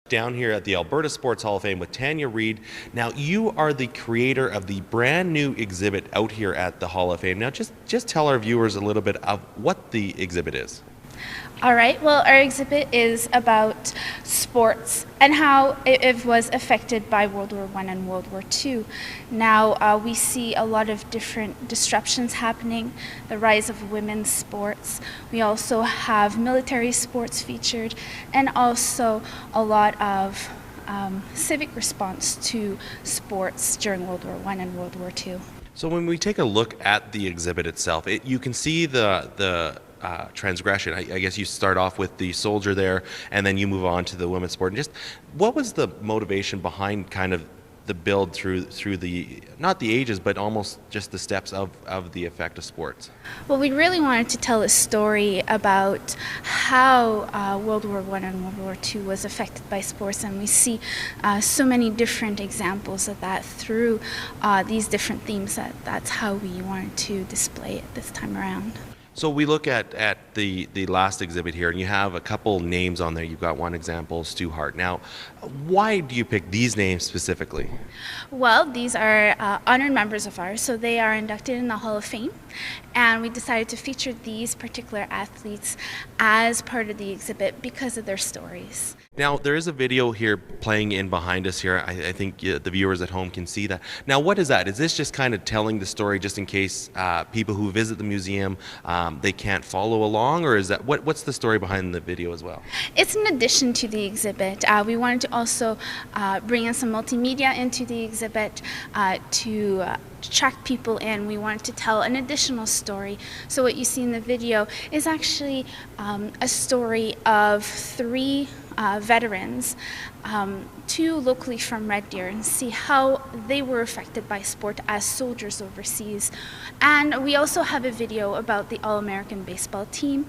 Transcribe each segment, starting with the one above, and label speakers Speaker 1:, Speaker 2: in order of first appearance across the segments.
Speaker 1: Down here at the Alberta Sports Hall of Fame with Tanya Reid. Now, you are the creator of the brand new exhibit out here at the Hall of Fame. Now, just tell our viewers a little bit of what the exhibit is.
Speaker 2: All right, well, our exhibit is about sports and how it was affected by World War I and World War II. Now, we see a lot of different disruptions happening, the rise of women's sports. We also have military sports featured, and also a lot of civic response to sports during World War I and World War II.
Speaker 1: So when we take a look at the exhibit itself, you can see the transgression. I guess you start off with the soldier there, and then you move on to the women's sport. And just what was the motivation behind kind of the build through the, not the ages, but almost just the steps of the effect of sports?
Speaker 2: Well, we really wanted to tell a story about how World War I and World War II was affected by sports, and we see so many different examples of that through these different themes. That's how we wanted to display it this time around.
Speaker 1: So we look at the last exhibit here, and you have a couple names on there. You've got one example, Stu Hart. Now, why do you pick these names specifically?
Speaker 2: Well, these are honored members of ours, so they are inducted in the Hall of Fame, and we decided to feature these particular athletes as part of the exhibit because of their stories.
Speaker 1: Now, there is a video here playing in behind us here. I think the viewers at home can see that. Now, what is that? Is this just kind of telling the story just in case people who visit the museum, they can't follow along, or is that what's the story behind the video as well?
Speaker 2: It's in addition to the exhibit. We wanted to also bring in some multimedia into the exhibit to attract people in. We wanted to tell an additional story. So what you see in the video is actually a story of three veterans, two locally from Red Deer, and see how they were affected by sport as soldiers overseas. And we also have a video about the All-American baseball team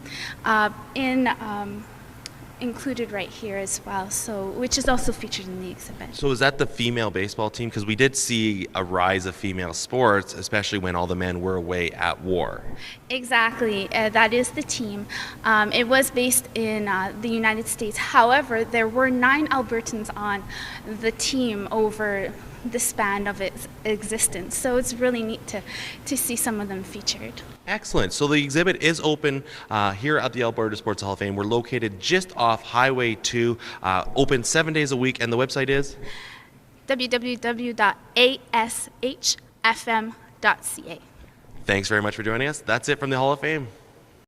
Speaker 2: included right here as well, so which is also featured in the exhibit.
Speaker 1: So is that the female baseball team? Because we did see a rise of female sports, especially when all the men were away at war.
Speaker 2: Exactly, that is the team. It was based in the United States. However, there were 9 Albertans on the team over the span of its existence, so it's really neat to see some of them featured.
Speaker 1: Excellent. So the exhibit is open here at the Alberta Sports Hall of Fame. We're located just off Highway 2, open 7 days a week, and the website is?
Speaker 2: www.ashfm.ca.
Speaker 1: Thanks very much for joining us. That's it from the Hall of Fame.